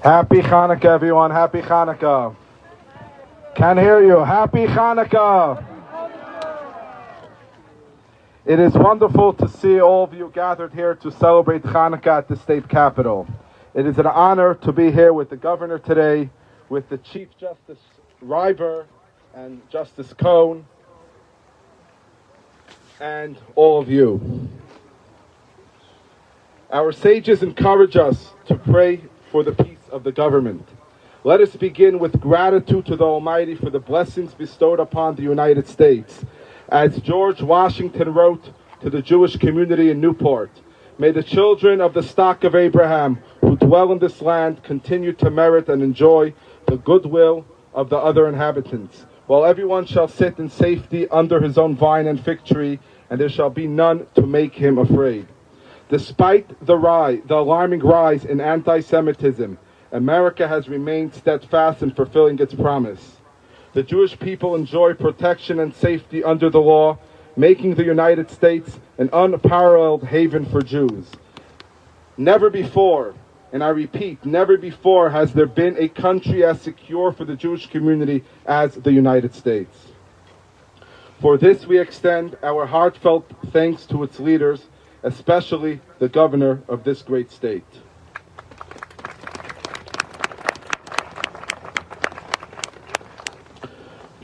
Happy Hanukkah, everyone. Happy Hanukkah. Can't hear you. Happy Hanukkah. It is wonderful to see all of you gathered here to celebrate Hanukkah at the state capitol. It is an honor to be here with the governor today, with the Chief Justice River and Justice Cohn, and all of you. Our sages encourage us to pray for the peace of the government. Let us begin with gratitude to the Almighty for the blessings bestowed upon the United States. As George Washington wrote to the Jewish community in Newport, may the children of the stock of Abraham who dwell in this land continue to merit and enjoy the goodwill of the other inhabitants, while everyone shall sit in safety under his own vine and fig tree, and there shall be none to make him afraid. Despite the alarming rise in anti-Semitism, America has remained steadfast in fulfilling its promise. The Jewish people enjoy protection and safety under the law, making the United States an unparalleled haven for Jews. Never before, and I repeat, never before has there been a country as secure for the Jewish community as the United States. For this we extend our heartfelt thanks to its leaders, especially the governor of this great state.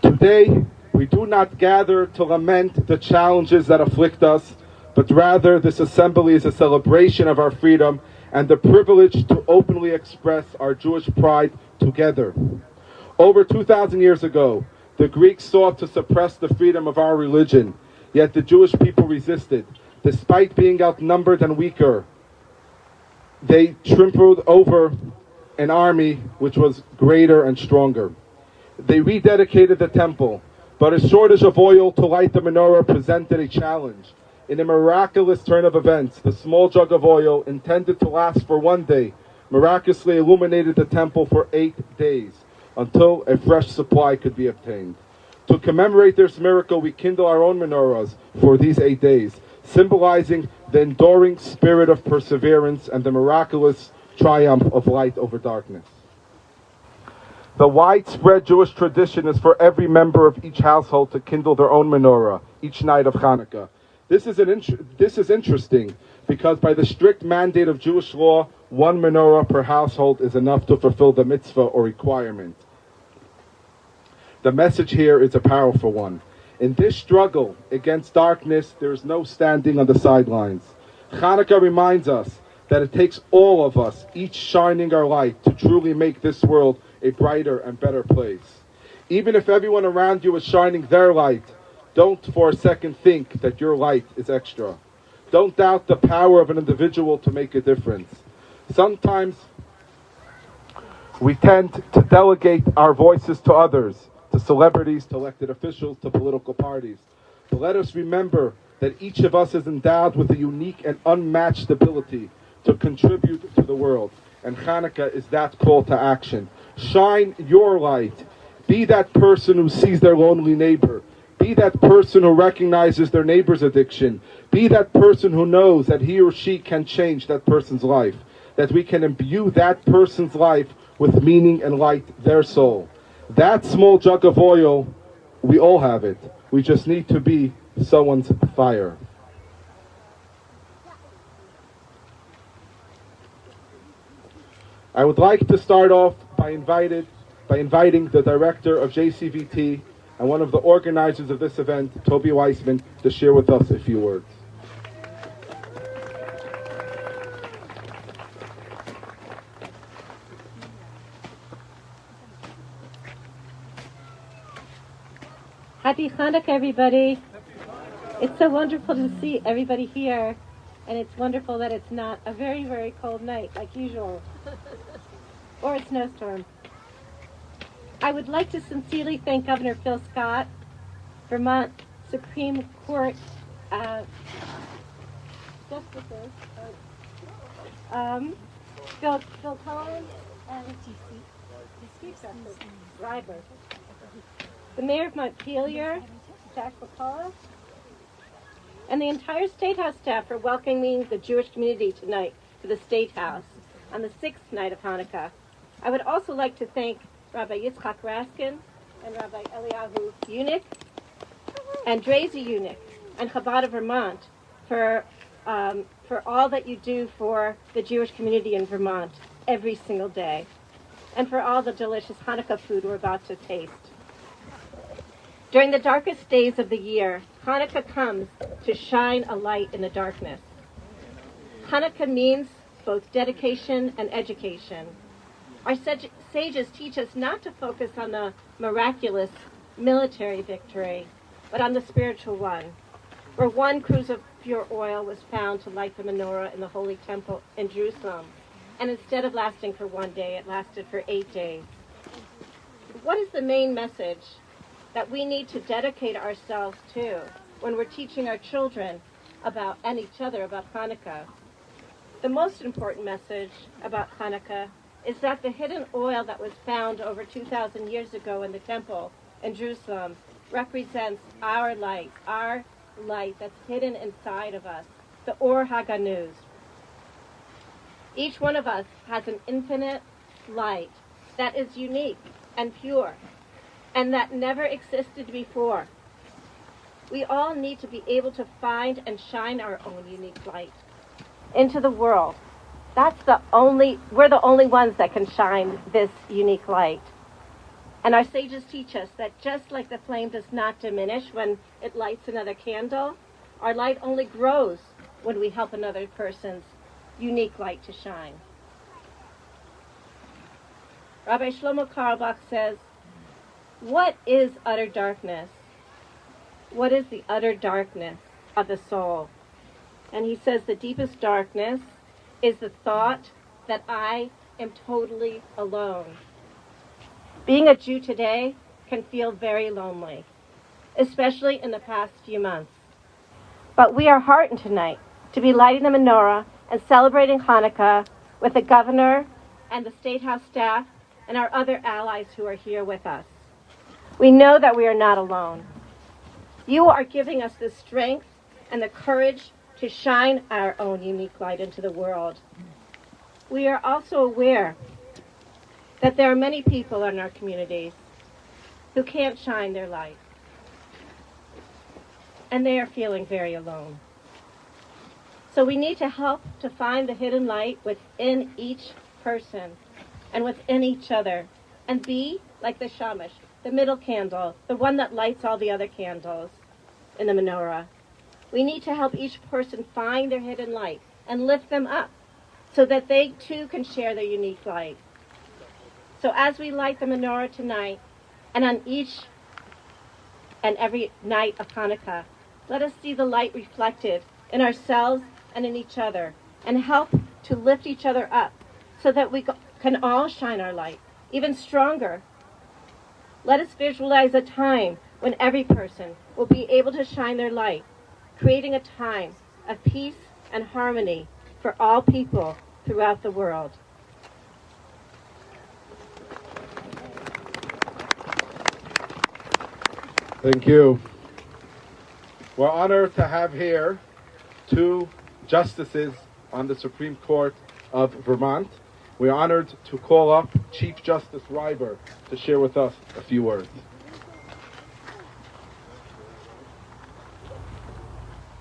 Today, we do not gather to lament the challenges that afflict us, but rather this assembly is a celebration of our freedom and the privilege to openly express our Jewish pride together. Over 2,000 years ago, the Greeks sought to suppress the freedom of our religion, yet the Jewish people resisted. Despite being outnumbered and weaker, they trampled over an army which was greater and stronger. They rededicated the temple, but a shortage of oil to light the menorah presented a challenge. In a miraculous turn of events, the small jug of oil, intended to last for one day, miraculously illuminated the temple for 8 days, until a fresh supply could be obtained. To commemorate this miracle, we kindle our own menorahs for these 8 days, symbolizing the enduring spirit of perseverance and the miraculous triumph of light over darkness. The widespread Jewish tradition is for every member of each household to kindle their own menorah each night of Hanukkah. This is interesting because by the strict mandate of Jewish law, one menorah per household is enough to fulfill the mitzvah or requirement. The message here is a powerful one. In this struggle against darkness, there is no standing on the sidelines. Hanukkah reminds us that it takes all of us, each shining our light, to truly make this world a brighter and better place. Even if everyone around you is shining their light, don't for a second think that your light is extra. Don't doubt the power of an individual to make a difference. Sometimes we tend to delegate our voices to others, to celebrities, to elected officials, to political parties. But let us remember that each of us is endowed with a unique and unmatched ability to contribute to the world. And Hanukkah is that call to action. Shine your light. Be that person who sees their lonely neighbor. Be that person who recognizes their neighbor's addiction. Be that person who knows that he or she can change that person's life. That we can imbue that person's life with meaning and light their soul. That small jug of oil, we all have it. We just need to be someone's fire. I would like to start off by inviting the director of JCVT and one of the organizers of this event, Toby Weissman, to share with us a few words. Happy Hanukkah, everybody. It's so wonderful to see everybody here, and it's wonderful that it's not a very, very cold night like usual, or a snowstorm. I would like to sincerely thank Governor Phil Scott, Vermont Supreme Court justices, Phil Collins, and Ryber. The Mayor of Montpelier, Jack McCullough, and the entire Statehouse staff for welcoming the Jewish community tonight to the Statehouse on the 6th night of Hanukkah. I would also like to thank Rabbi Yitzchak Raskin and Rabbi Eliyahu Unick and Drazy Unick and Chabad of Vermont for all that you do for the Jewish community in Vermont every single day, and for all the delicious Hanukkah food we're about to taste. During the darkest days of the year, Hanukkah comes to shine a light in the darkness. Hanukkah means both dedication and education. Our sages teach us not to focus on the miraculous military victory, but on the spiritual one, where one cruse of pure oil was found to light the menorah in the Holy Temple in Jerusalem, and instead of lasting for 1 day, it lasted for 8 days. What is the main message that we need to dedicate ourselves to when we're teaching our children about, and each other, about Hanukkah? The most important message about Hanukkah is that the hidden oil that was found over 2,000 years ago in the temple in Jerusalem represents our light that's hidden inside of us, the Or HaGanuz. Each one of us has an infinite light that is unique and pure and that never existed before. We all need to be able to find and shine our own unique light into the world. We're the only ones that can shine this unique light. And our sages teach us that just like the flame does not diminish when it lights another candle, our light only grows when we help another person's unique light to shine. Rabbi Shlomo Carlebach says, what is utter darkness? What is the utter darkness of the soul? And he says the deepest darkness is the thought that I am totally alone. Being a Jew today can feel very lonely, especially in the past few months. But we are heartened tonight to be lighting the menorah and celebrating Hanukkah with the governor and the Statehouse staff and our other allies who are here with us. We know that we are not alone. You are giving us the strength and the courage to shine our own unique light into the world. We are also aware that there are many people in our communities who can't shine their light, and they are feeling very alone. So we need to help to find the hidden light within each person and within each other, and be like the shamash, the middle candle, the one that lights all the other candles in the menorah. We need to help each person find their hidden light and lift them up so that they too can share their unique light. So as we light the menorah tonight, and on each and every night of Hanukkah, let us see the light reflected in ourselves and in each other, and help to lift each other up so that we can all shine our light even stronger. Let us visualize a time when every person will be able to shine their light, creating a time of peace and harmony for all people throughout the world. Thank you. We're honored to have here 2 justices on the Supreme Court of Vermont. We're honored to call up Chief Justice Reiber to share with us a few words.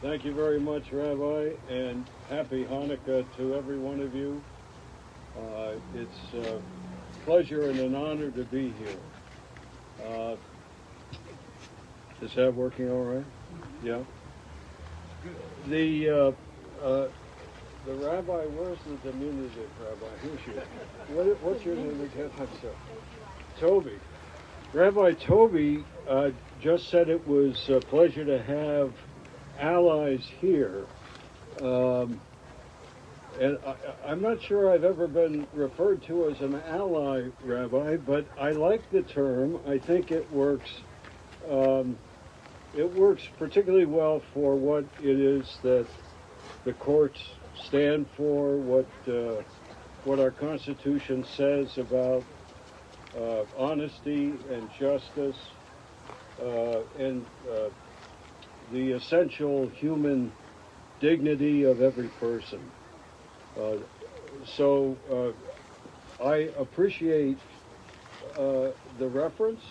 Thank you very much, Rabbi, and happy Hanukkah to every one of you. It's a pleasure and an honor to be here. Is that working all right? Yeah. The rabbi, where's the diminutive rabbi? Who's you? What's your name again? I'm sorry. Toby. Rabbi Toby just said it was a pleasure to have allies here. And I'm not sure I've ever been referred to as an ally, Rabbi, but I like the term. I think it works. It works particularly well for what it is that the courts stand for, what our Constitution says about honesty and justice, and the essential human dignity of every person. So I appreciate the reference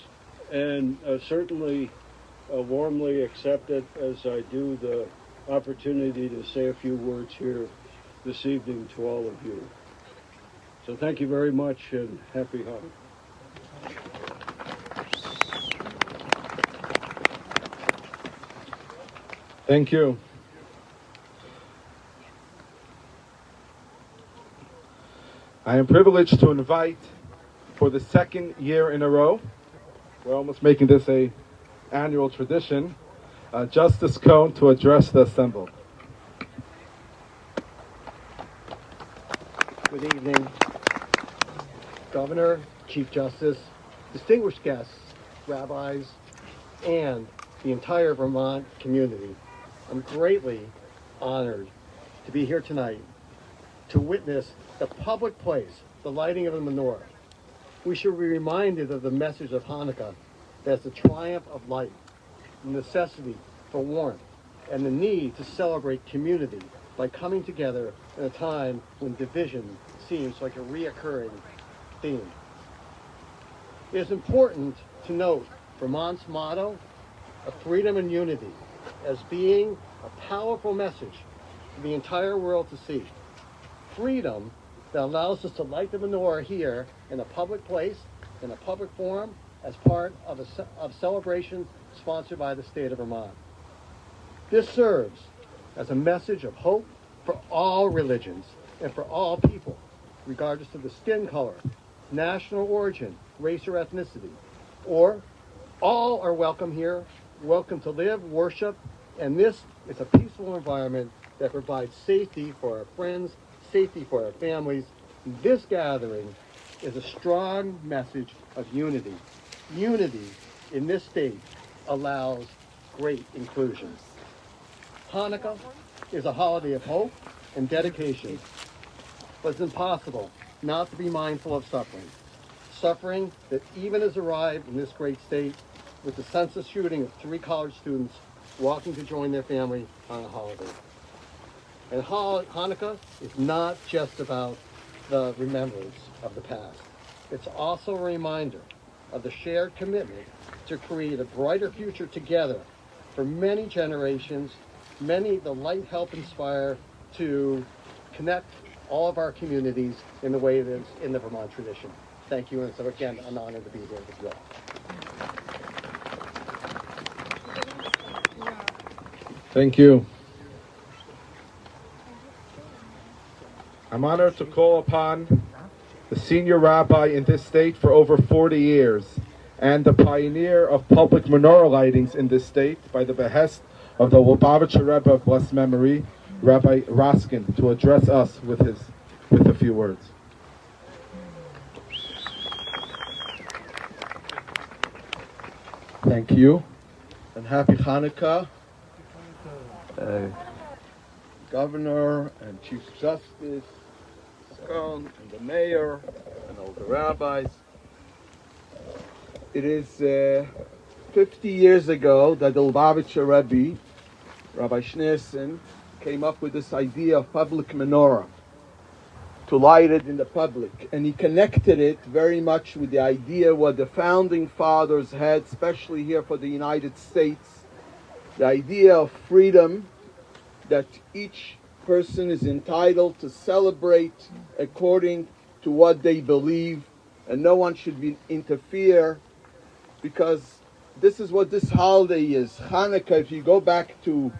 and certainly warmly accept it, as I do the opportunity to say a few words here this evening to all of you. So thank you very much, and happy Hanukkah. Thank you. I am privileged to invite, for the second year in a row, we're almost making this a annual tradition, Justice Cone to address the assembly. Good evening, Governor, Chief Justice, distinguished guests, rabbis, and the entire Vermont community. I'm greatly honored to be here tonight to witness the public place, the lighting of the menorah. We should be reminded of the message of Hanukkah as the triumph of light, the necessity for warmth, and the need to celebrate community by coming together in a time when division seems like a reoccurring theme. It is important to note Vermont's motto of freedom and unity as being a powerful message for the entire world to see. Freedom that allows us to light the menorah here in a public place, in a public forum, as part of a celebration sponsored by the state of Vermont. This serves as a message of hope for all religions and for all people, regardless of the skin color, national origin, race, or ethnicity. Or all are welcome here, welcome to live, worship, and this is a peaceful environment that provides safety for our friends, safety for our families. This gathering is a strong message of unity. Unity in this state allows great inclusion. Hanukkah is a holiday of hope and dedication, but it's impossible not to be mindful of suffering. Suffering that even has arrived in this great state with the senseless shooting of 3 college students walking to join their family on a holiday. And Hanukkah is not just about the remembrance of the past. It's also a reminder of the shared commitment to create a brighter future together for many generations. Many the light help inspire to connect all of our communities in the way that is in the Vermont tradition. Thank you, and so again, an honor to be here with you all. Thank you. I'm honored to call upon the senior rabbi in this state for over 40 years and the pioneer of public menorah lightings in this state by the behest of the Lubavitcher Rebbe of blessed memory, Rabbi Raskin, to address us with a few words. Thank you, and happy Hanukkah, Governor and Chief Justice, and the Mayor, and all the rabbis. It is 50 years ago that the Lubavitcher Rebbe, Rabbi Schneerson, came up with this idea of public menorah, to light it in the public. And he connected it very much with the idea what the founding fathers had, especially here for the United States, the idea of freedom, that each person is entitled to celebrate according to what they believe, and no one should interfere, because this is what this holiday is. Hanukkah, if you go back to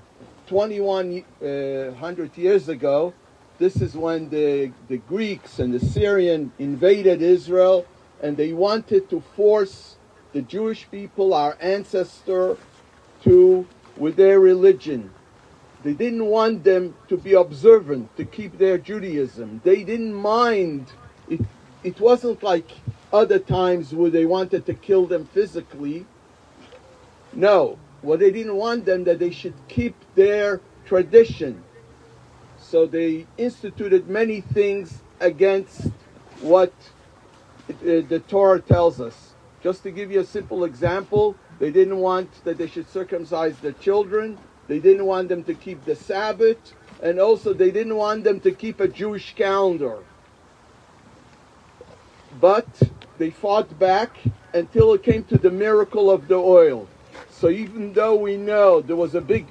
2100 years ago, this is when the Greeks and the Syrian invaded Israel, and they wanted to force the Jewish people, our ancestor, with their religion. They didn't want them to be observant, to keep their Judaism. They didn't mind. It wasn't like other times where they wanted to kill them physically. No, what they didn't want them, that they should keep their tradition. So they instituted many things against what the Torah tells us. Just to give you a simple example, they didn't want that they should circumcise their children. They didn't want them to keep the Sabbath, and also they didn't want them to keep a Jewish calendar. but they fought back until it came to the miracle of the oil. So even though we know there was a big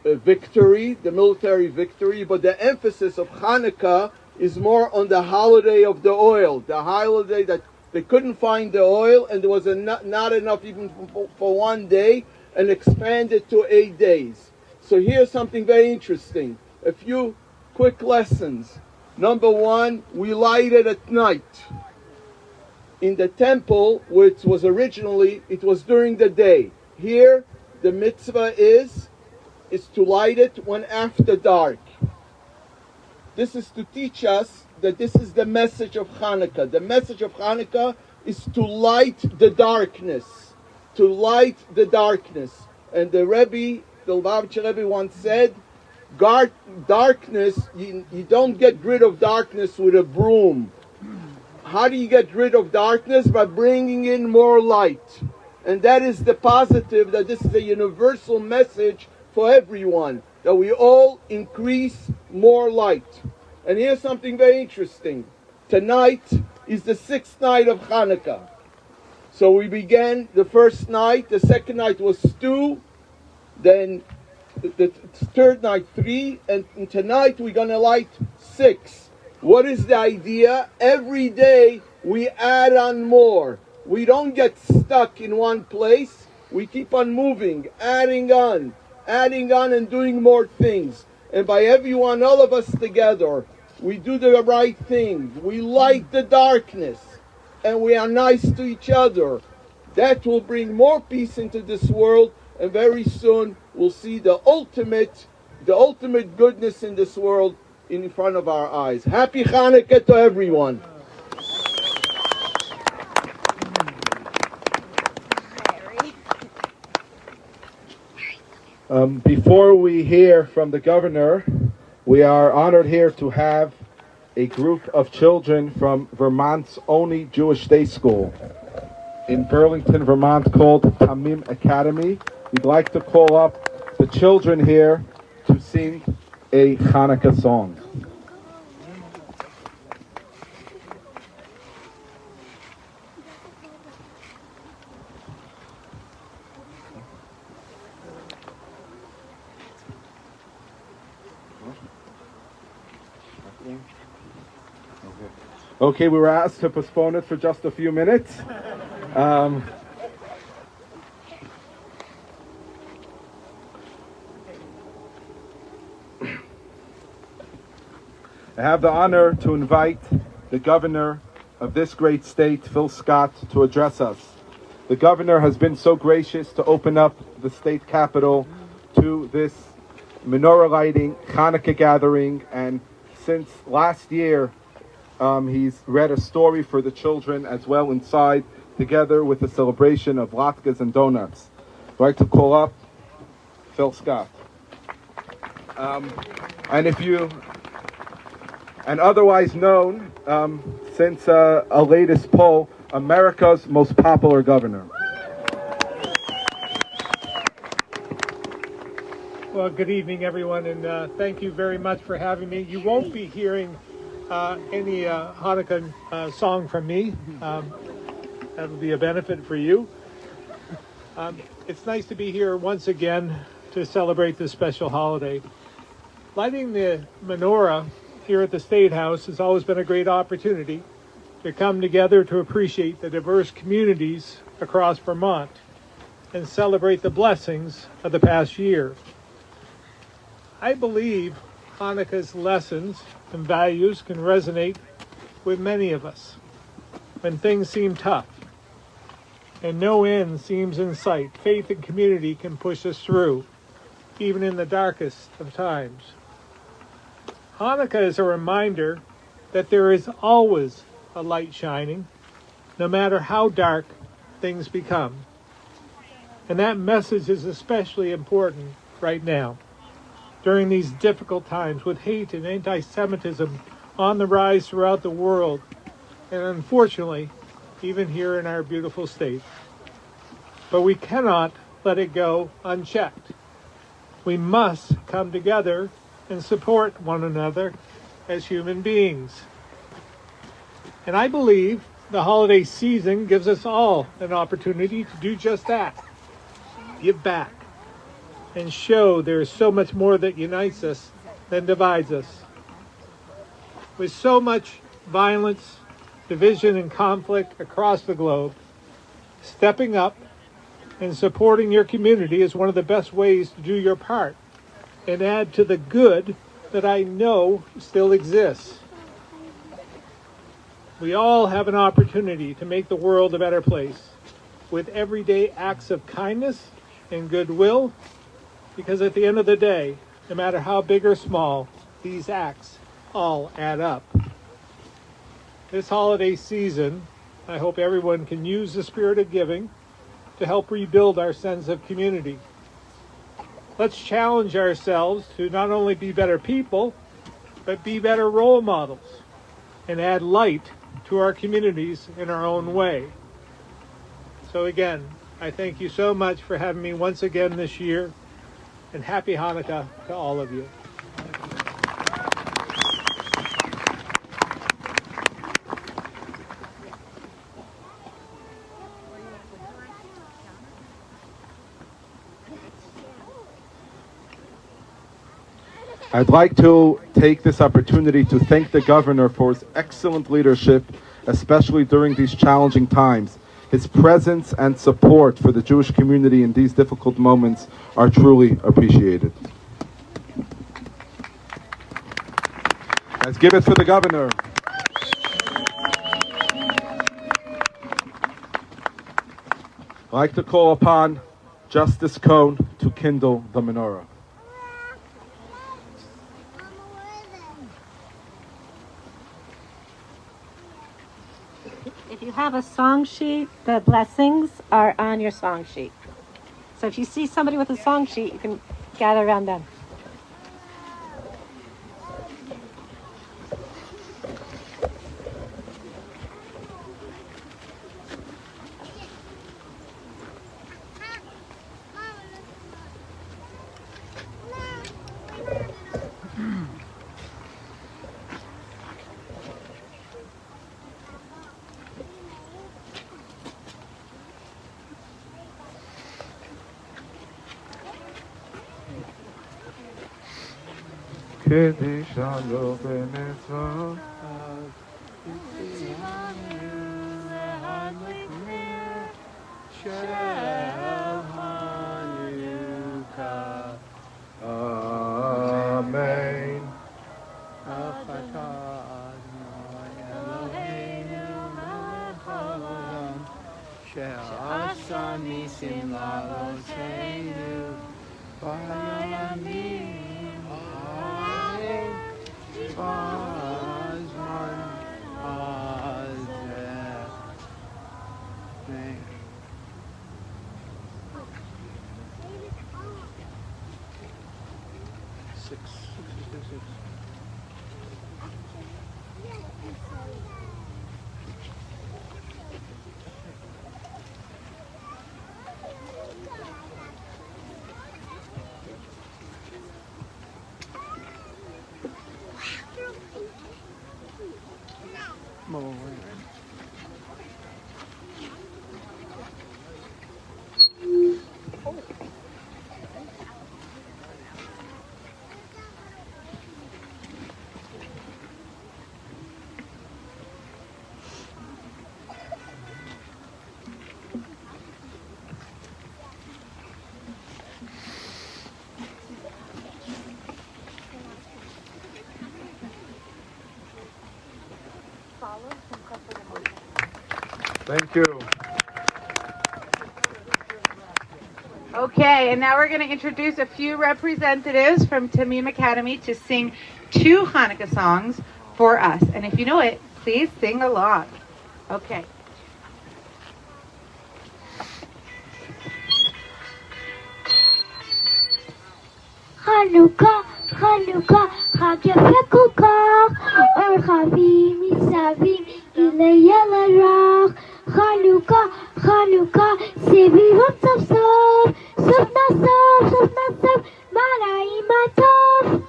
victory, the military victory, but the emphasis of Hanukkah is more on the holiday of the oil, the holiday that they couldn't find the oil and there was not enough even for one day, and expanded to 8 days. So here's something very interesting. A few quick lessons. Number one, we light it at night. In the temple, which was originally, it was during the day. Here, the mitzvah is to light it when after dark. This is to teach us that this is the message of Hanukkah. The message of Hanukkah is to light the darkness. To light the darkness. And the Rebbe, the Lubavitcher Rebbe once said, darkness, you don't get rid of darkness with a broom. How do you get rid of darkness? By bringing in more light. And that is the positive, that this is a universal message for everyone, that we all increase more light. And here's something very interesting. Tonight is the 6th night of Hanukkah. So we began the first night, the second night was 2, then the third night 3, and tonight we're going to light 6. What is the idea? Every day we add on more. We don't get stuck in one place. We keep on moving, adding on and doing more things. And by everyone, all of us together, we do the right thing. We light the darkness and we are nice to each other. That will bring more peace into this world, and very soon we'll see the ultimate goodness in this world in front of our eyes. Happy Hanukkah to everyone. Before we hear from the governor, we are honored here to have a group of children from Vermont's only Jewish day school in Burlington, Vermont, called Tamim Academy. We'd like to call up the children here to sing a Hanukkah song. Okay, we were asked to postpone it for just a few minutes. I have the honor to invite the governor of this great state, Phil Scott, to address us. The governor has been so gracious to open up the state capitol to this menorah lighting, Hanukkah gathering, and since last year, he's read a story for the children as well inside, together with a celebration of latkes and donuts. I'd like to call up Phil Scott. And otherwise known, since a latest poll, America's most popular governor. Well, good evening, everyone, and thank you very much for having me. You won't be hearing any Hanukkah song from me. That will be a benefit for you. It's nice to be here once again to celebrate this special holiday. Lighting the menorah here at the Statehouse has always been a great opportunity to come together to appreciate the diverse communities across Vermont and celebrate the blessings of the past year. I believe Hanukkah's lessons and values can resonate with many of us when things seem tough and no end seems in sight. Faith and community can push us through, even in the darkest of times. Hanukkah is a reminder that there is always a light shining, no matter how dark things become. And that message is especially important right now, during these difficult times with hate and anti-Semitism on the rise throughout the world, and unfortunately, even here in our beautiful state. But we cannot let it go unchecked. We must come together and support one another as human beings. And I believe the holiday season gives us all an opportunity to do just that. Give back and show there is so much more that unites us than divides us. With so much violence, division, and conflict across the globe, stepping up and supporting your community is one of the best ways to do your part and add to the good that I know still exists. We all have an opportunity to make the world a better place with everyday acts of kindness and goodwill, because at the end of the day, no matter how big or small, these acts all add up. This holiday season, I hope everyone can use the spirit of giving to help rebuild our sense of community. Let's challenge ourselves to not only be better people, but be better role models and add light to our communities in our own way. So again, I thank you so much for having me once again this year, and happy Hanukkah to all of you. I'd like to take this opportunity to thank the governor for his excellent leadership, especially during these challenging times. His presence and support for the Jewish community in these difficult moments are truly appreciated. Let's give it for the governor. I'd like to call upon Justice Cohn to kindle the menorah. If you have a song sheet, the blessings are on your song sheet. So if you see somebody with a song sheet, you can gather around them. Amen. Thank you. Okay, and now we're going to introduce a few representatives from Tamim Academy to sing 2 Hanukkah songs for us. And if you know it, please sing along. Okay. חנוכה, חנוכה, חג יפה כל כך, אור חביב מסביב, גילי הרך. חנוכה, חנוכה, סביבות סוף סוף, סוף נסוף, סוף נסוף, בנעים הטוב.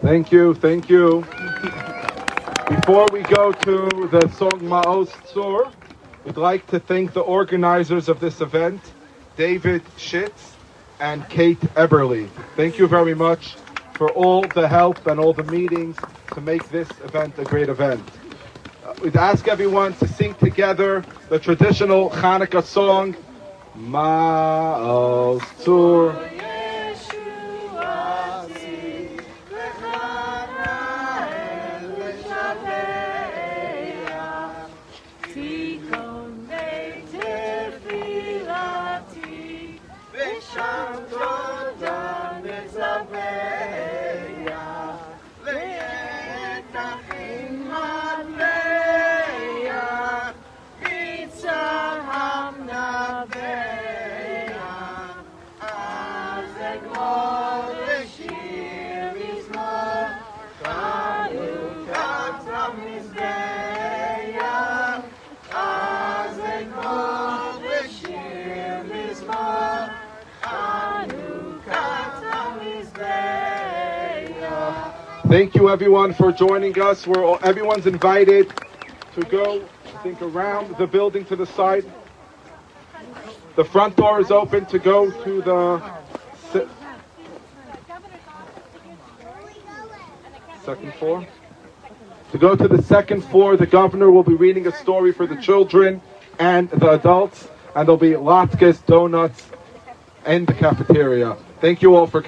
Thank you, thank you. Before we go to the song Ma'oz Tzur, we'd like to thank the organizers of this event, David Schitz and Kate Eberly. Thank you very much for all the help and all the meetings to make this event a great event. We'd ask everyone to sing together the traditional Hanukkah song, Ma'oz Tzur. Thank you everyone for joining us. Everyone's invited to go, I think, around the building to the side. The front door is open to go to the second floor. To go to the second floor, the governor will be reading a story for the children and the adults, and there'll be latkes, donuts, in the cafeteria. Thank you all for coming.